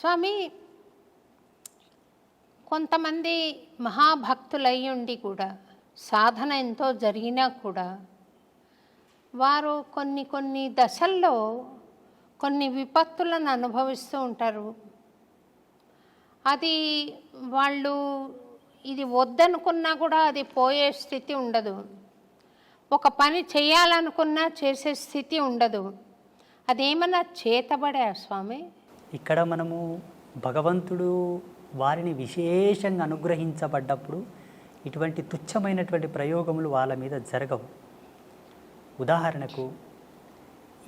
స్వామి, కొంతమంది మహాభక్తులయ్యుండి కూడా సాధన ఎంతో జరిగినా కూడా వారు కొన్ని దశల్లో కొన్ని విపత్తులను అనుభవిస్తూ ఉంటారు. అది వాళ్ళు ఇది వద్దనుకున్నా కూడా అది పోయే స్థితి ఉండదు. ఒక పని చేయాలనుకున్నా చేసే స్థితి ఉండదు. అదేమన్నా చేతబడా స్వామి? ఇక్కడ మనము భగవంతుడు వారిని విశేషంగా అనుగ్రహించబడ్డప్పుడు ఇటువంటి తుచ్చమైనటువంటి ప్రయోగములు వాళ్ళ మీద జరగవు. ఉదాహరణకు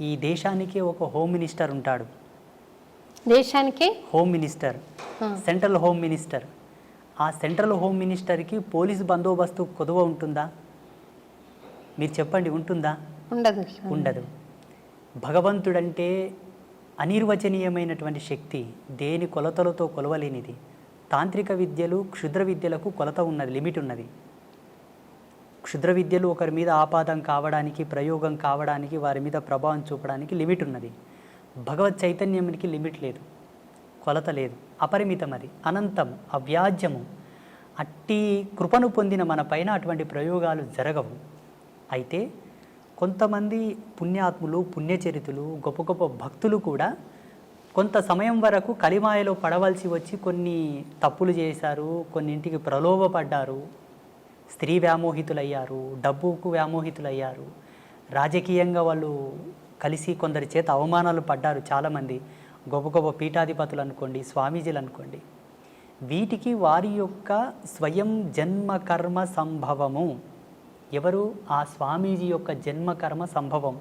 ఈ దేశానికి ఒక హోమ్ మినిస్టర్ ఉంటాడు. దేశానికి home minister, central home minister. ఆ సెంట్రల్ హోమ్ మినిస్టర్కి పోలీసు బందోబస్తు కొదువ ఉంటుందా? మీరు చెప్పండి, ఉంటుందా? ఉండదు. ఉండదు. భగవంతుడంటే అనిర్వచనీయమైనటువంటి శక్తి, దేని కొలతలతో కొలవలేనిది. తాంత్రిక విద్యలు, క్షుద్ర విద్యలకు కొలత ఉన్నది, లిమిట్ ఉన్నది. క్షుద్ర విద్యలు ఒకరి మీద ఆపాదం కావడానికి, ప్రయోగం కావడానికి, వారి మీద ప్రభావం చూపడానికి లిమిట్ ఉన్నది. భగవత్ చైతన్యానికి లిమిట్ లేదు, కొలత లేదు, అపరిమితం, అది అనంతం, అవ్యాజ్యము. అట్టి కృపను పొందిన మన పైన అటువంటి ప్రయోగాలు జరగవు. అయితే కొంతమంది పుణ్యాత్ములు, పుణ్యచరితులు, గొప్ప గొప్ప భక్తులు కూడా కొంత సమయం వరకు కలిమాయలో పడవలసి వచ్చి కొన్ని తప్పులు చేశారు, కొన్నింటికి ప్రలోభపడ్డారు, స్త్రీ వ్యామోహితులయ్యారు, డబ్బుకు వ్యామోహితులయ్యారు, రాజకీయంగా వాళ్ళు కలిసి కొందరి చేత అవమానాలు పడ్డారు. చాలామంది గొప్ప గొప్ప పీఠాధిపతులు అనుకోండి, స్వామీజీలు అనుకోండి. వీటికి వారి యొక్క స్వయం జన్మకర్మ సంభవము. ఎవరు? ఆ స్వామీజీ యొక్క జన్మకర్మ సంభవం.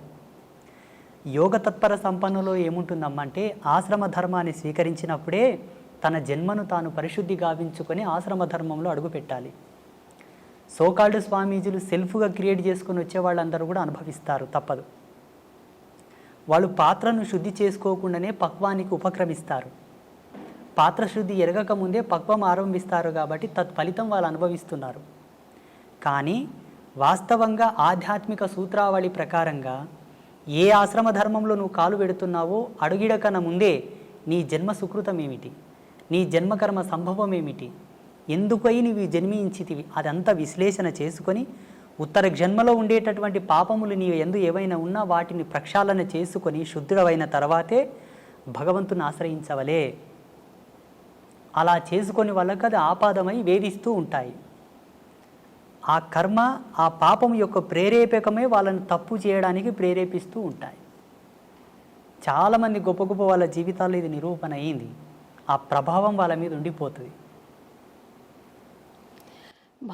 యోగ తత్పర సంపన్నులో ఏముంటుందమ్మా అంటే, ఆశ్రమ ధర్మాన్ని స్వీకరించినప్పుడే తన జన్మను తాను పరిశుద్ధి గావించుకొని ఆశ్రమ ధర్మంలో అడుగుపెట్టాలి. సోకాల్డ్ స్వామీజీలు సెల్ఫ్గా క్రియేట్ చేసుకొని వచ్చే వాళ్ళందరూ కూడా అనుభవిస్తారు, తప్పదు. వాళ్ళు పాత్రను శుద్ధి చేసుకోకుండానే పక్వానికి ఉపక్రమిస్తారు. పాత్ర శుద్ధి ఎరగక ముందే పక్వం ఆరంభిస్తారు కాబట్టి తత్ఫలితం వాళ్ళు అనుభవిస్తున్నారు. కానీ వాస్తవంగా ఆధ్యాత్మిక సూత్రావళి ప్రకారంగా ఏ ఆశ్రమ ధర్మంలో నువ్వు కాలు పెడుతున్నావో అడుగిడకన ముందే నీ జన్మ సుకృతం ఏమిటి, నీ జన్మకర్మ సంభవం ఏమిటి, ఎందుకై నీవు జన్మించితివి, అదంతా విశ్లేషణ చేసుకొని ఉత్తర జన్మలో ఉండేటటువంటి పాపములు నీ ఎందు ఏవైనా ఉన్నా వాటిని ప్రక్షాళన చేసుకొని శుద్ధుడవైన తర్వాతే భగవంతుని ఆశ్రయించవలే. అలా చేసుకొని వాళ్ళకి అది ఆపాదమై వేధిస్తూ ఉంటాయి. ఆ కర్మ, ఆ పాపం యొక్క ప్రేరేపకమే వాళ్ళని తప్పు చేయడానికి ప్రేరేపిస్తూ ఉంటాయి. చాలామంది గొప్ప గొప్ప వాళ్ళ జీవితాల్లో ఇది నిరూపణ అయింది. ఆ ప్రభావం వాళ్ళ మీద ఉండిపోతుంది.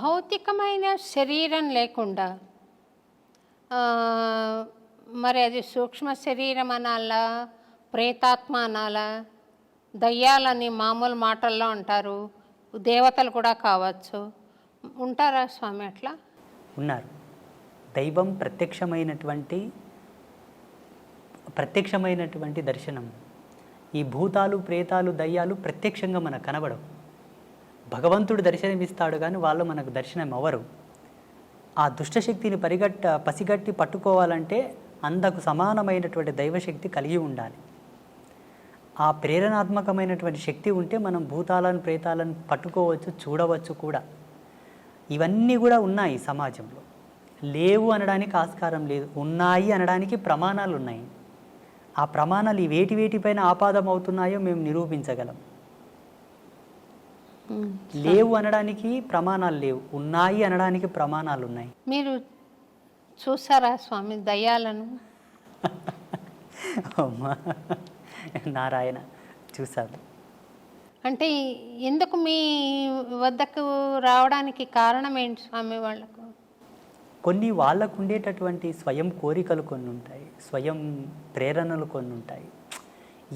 భౌతికమైన శరీరం లేకుండా మరి అది సూక్ష్మ శరీరం అనాలా, ప్రేతాత్మ అనాలా, దయ్యాలని మామూలు మాటల్లో అంటారు, దేవతలు కూడా కావచ్చు, ఉంటారా స్వామి? అట్లా ఉన్నారు. దైవం ప్రత్యక్షమైనటువంటి దర్శనం. ఈ భూతాలు, ప్రేతాలు, దయ్యాలు ప్రత్యక్షంగా మనకు కనబడవు. భగవంతుడు దర్శనమిస్తాడు కానీ వాళ్ళు మనకు దర్శనం అవ్వరు. ఆ దుష్టశక్తిని పసిగట్టి పట్టుకోవాలంటే అందుకు సమానమైనటువంటి దైవశక్తి కలిగి ఉండాలి. ఆ ప్రేరణాత్మకమైనటువంటి శక్తి ఉంటే మనం భూతాలను, ప్రేతాలను పట్టుకోవచ్చు, చూడవచ్చు కూడా. ఇవన్నీ కూడా ఉన్నాయి సమాజంలో. లేవు అనడానికి ఆస్కారం లేదు, ఉన్నాయి అనడానికి ప్రమాణాలు ఉన్నాయి. ఆ ప్రమాణాలు వేటిపైన ఆపాదం అవుతున్నాయో మేము నిరూపించగలం. లేవు అనడానికి ప్రమాణాలు లేవు, ఉన్నాయి అనడానికి ప్రమాణాలు ఉన్నాయి. మీరు చూసారా స్వామి దయ్యాలను? నారాయణ, చూశాను. అంటే ఎందుకు మీ వద్దకు రావడానికి కారణం ఏంటి స్వామి? వాళ్ళకు కొన్ని వాళ్ళకు ఉండేటటువంటి స్వయం కోరికలు కొన్ని ఉంటాయి, స్వయం ప్రేరణలు కొన్ని ఉంటాయి.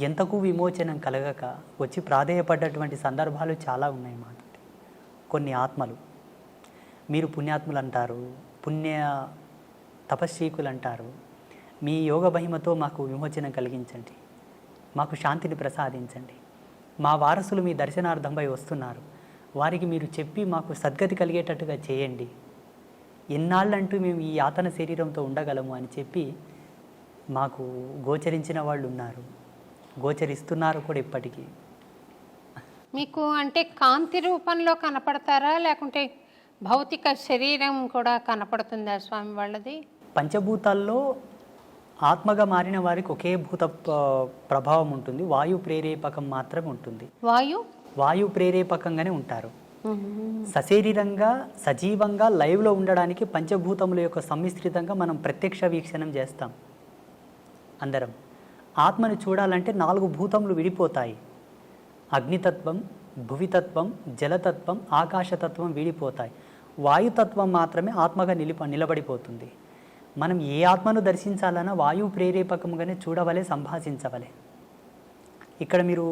ఎంతకు విమోచనం కలగక వచ్చి ప్రాధేయపడ్డటువంటి సందర్భాలు చాలా ఉన్నాయి మాట. కొన్ని ఆత్మలు, మీరు పుణ్యాత్ములు అంటారు, పుణ్య తపస్వీకులు అంటారు, మీ యోగ మహిమతో మాకు విమోచనం కలిగించండి, మాకు శాంతిని ప్రసాదించండి, మా వారసులు మీ దర్శనార్థంపై వస్తున్నారు, వారికి మీరు చెప్పి మాకు సద్గతి కలిగేటట్టుగా చేయండి, ఎన్నాళ్ళంటూ మేము ఈ యాతన శరీరంతో ఉండగలము అని చెప్పి మాకు గోచరించిన వాళ్ళు ఉన్నారు, గోచరిస్తున్నారు కూడా ఇప్పటికీ. మీకు అంటే కాంతి రూపంలో కనపడతారా, లేకుంటే భౌతిక శరీరం కూడా కనపడుతుందా స్వామి వాళ్ళది? పంచభూతాల్లో ఆత్మగా మారిన వారికి ఒకే భూత ప్రభావం ఉంటుంది. వాయు ప్రేరేపకం మాత్రమే ఉంటుంది. వాయు ప్రేరేపకంగానే ఉంటారు. సశరీరంగా సజీవంగా లైవ్లో ఉండడానికి పంచభూతముల యొక్క సమ్మిశ్రితంగా మనం ప్రత్యక్ష వీక్షణం చేస్తాం. అందరం ఆత్మను చూడాలంటే 4 భూతములు విడిపోతాయి. అగ్నితత్వం, భువితత్వం, జలతత్వం, ఆకాశతత్వం విడిపోతాయి. వాయుతత్వం మాత్రమే ఆత్మగా నిలబడిపోతుంది. మనం ఏ ఆత్మను దర్శించాలన్నా వాయువు ప్రేరేపకంగానే చూడవలే, సంభాషించవలే. ఇక్కడ మీరు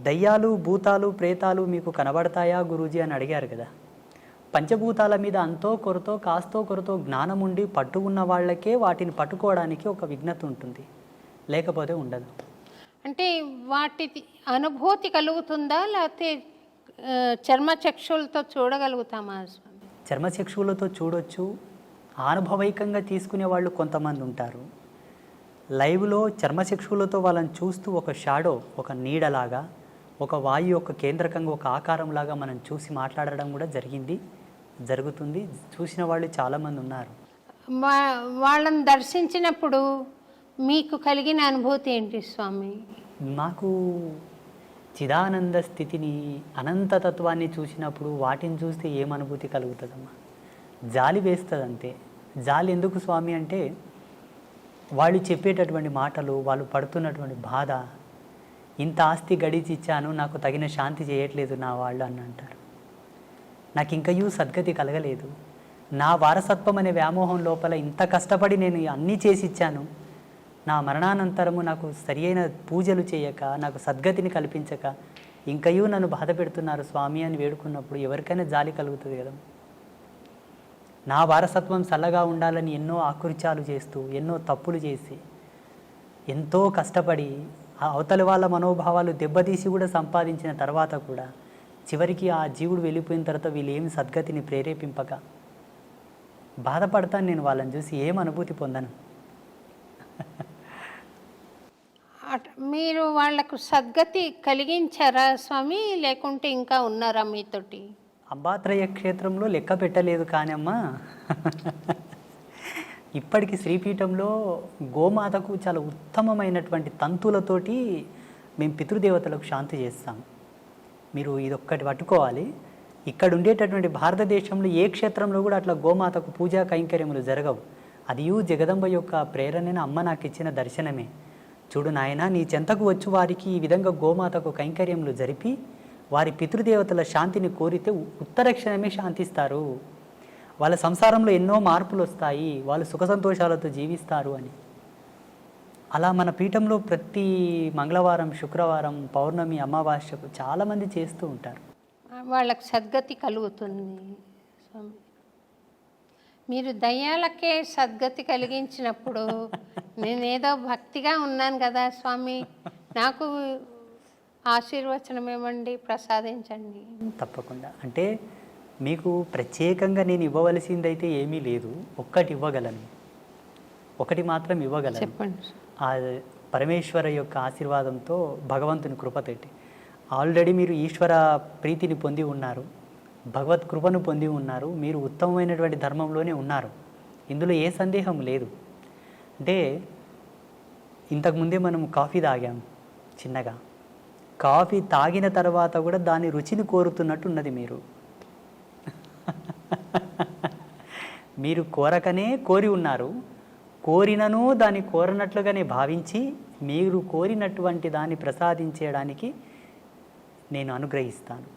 దయ్యాలు, భూతాలు, ప్రేతాలు మీకు కనబడతాయా గురూజీ అని అడిగారు కదా. పంచభూతాల మీద అంతో కొరతో కాస్తో కొరతో జ్ఞానం ఉండి పట్టు ఉన్న వాళ్ళకే వాటిని పట్టుకోవడానికి ఒక విఘ్నత ఉంటుంది, లేకపోతే ఉండదు. అంటే వాటి అనుభూతి కలుగుతుందా, లేకపోతే చర్మచక్షులతో చూడగలుగుతామా స్వామి? చర్మచక్షులతో చూడొచ్చు. అనుభవైకంగా తీసుకునే వాళ్ళు కొంతమంది ఉంటారు. లైవ్లో చర్మచక్షులతో వాళ్ళని చూస్తూ ఒక షాడో, ఒక నీడలాగా, ఒక వాయు యొక్క కేంద్రకంగా ఒక ఆకారంలాగా మనం చూసి మాట్లాడడం కూడా జరుగుతుంది. చూసిన వాళ్ళు చాలామంది ఉన్నారు. వాళ్ళని దర్శించినప్పుడు మీకు కలిగిన అనుభూతి ఏంటి స్వామి? మాకు చిదానంద స్థితిని, అనంతతత్వాన్ని చూసినప్పుడు వాటిని చూస్తే ఏం అనుభూతి కలుగుతుందమ్మా? జాలి వేస్తుంది అంతే. జాలి ఎందుకు స్వామి అంటే, వాళ్ళు చెప్పేటటువంటి మాటలు, వాళ్ళు పడుతున్నటువంటి బాధ, ఇంత ఆస్తి గడిచి ఇచ్చాను, నాకు తగిన శాంతి చేయట్లేదు నా వాళ్ళు అని అంటారు. నాకు ఇంకయూ సద్గతి కలగలేదు, నా వారసత్వం అనే వ్యామోహం లోపల ఇంత కష్టపడి నేను అన్నీ చేసి ఇచ్చాను, నా మరణానంతరము నాకు సరి అయిన పూజలు చేయక, నాకు సద్గతిని కల్పించక ఇంకయూ నన్ను బాధ పెడుతున్నారు స్వామి అని వేడుకున్నప్పుడు ఎవరికైనా జాలి కలుగుతుంది కదా. నా వారసత్వం చల్లగా ఉండాలని ఎన్నో ఆకృత్యాలు చేస్తూ, ఎన్నో తప్పులు చేసి, ఎంతో కష్టపడి ఆ అవతలి వాళ్ళ మనోభావాలు దెబ్బతీసి కూడా సంపాదించిన తర్వాత కూడా చివరికి ఆ జీవుడు వెళ్ళిపోయిన తర్వాత వీళ్ళు ఏమి సద్గతిని ప్రేరేపింపక బాధపడతాను. నేను వాళ్ళని చూసి ఏం అనుభూతి పొందను. మీరు వాళ్లకు సద్గతి కలిగించారా స్వామి, లేకుంటే ఇంకా ఉన్నారా మీతోటి? అంబాత్రయ క్షేత్రంలో లెక్క పెట్టలేదు కానమ్మా. ఇప్పటికి శ్రీపీఠంలో గోమాతకు చాలా ఉత్తమమైనటువంటి తంతులతోటి మేము పితృదేవతలకు శాంతి చేస్తాం. మీరు ఇదొక్కటి పట్టుకోవాలి. ఇక్కడ ఉండేటటువంటి భారతదేశంలో ఏ క్షేత్రంలో కూడా అట్లా గోమాతకు పూజా కైంకర్యములు జరగవు. అది జగదంబ యొక్క ప్రేరణని అమ్మ నాకు ఇచ్చిన దర్శనమే. చూడు నాయన, నీ చెంతకు వచ్చి వారికి ఈ విధంగా గోమాతకు కైంకర్యములు జరిపి వారి పితృదేవతల శాంతిని కోరితే ఉత్తరక్షణమే శాంతిస్తారు. వాళ్ళ సంసారంలో ఎన్నో మార్పులు వస్తాయి, వాళ్ళు సుఖ సంతోషాలతో జీవిస్తారు అని. అలా మన పీఠంలో ప్రతి మంగళవారం, శుక్రవారం, పౌర్ణమి, అమావాస్యకు చాలామంది చేస్తూ ఉంటారు. వాళ్ళకి సద్గతి కలుగుతుంది స్వామి. మీరు దయ్యాలకే సద్గతి కలిగించినప్పుడు నేనేదో భక్తిగా ఉన్నాను కదా స్వామి, నాకు ఆశీర్వచనం ఇవ్వండి, ప్రసాదించండి. తప్పకుండా. అంటే మీకు ప్రత్యేకంగా నేను ఇవ్వవలసిందైతే ఏమీ లేదు. ఒక్కటి ఇవ్వగలను, ఒకటి మాత్రం ఇవ్వగలను. చెప్పండి. ఆ పరమేశ్వర యొక్క ఆశీర్వాదంతో, భగవంతుని కృపతోటి ఆల్రెడీ మీరు ఈశ్వర ప్రీతిని పొంది ఉన్నారు, భగవత్ కృపను పొంది ఉన్నారు, మీరు ఉత్తమమైనటువంటి ధర్మంలోనే ఉన్నారు. ఇందులో ఏ సందేహం లేదు. అంటే ఇంతకుముందే మనం కాఫీ తాగాం చిన్నగా. కాఫీ తాగిన తర్వాత కూడా దాని రుచిని కోరుతున్నట్టు ఉన్నది మీరు. మీరు కోరకనే కోరి ఉన్నారు. కోరినను దాన్ని కోరనట్లుగానే భావించి మీరు కోరినటువంటి దాన్ని ప్రసాదించడానికి నేను అనుగ్రహిస్తాను.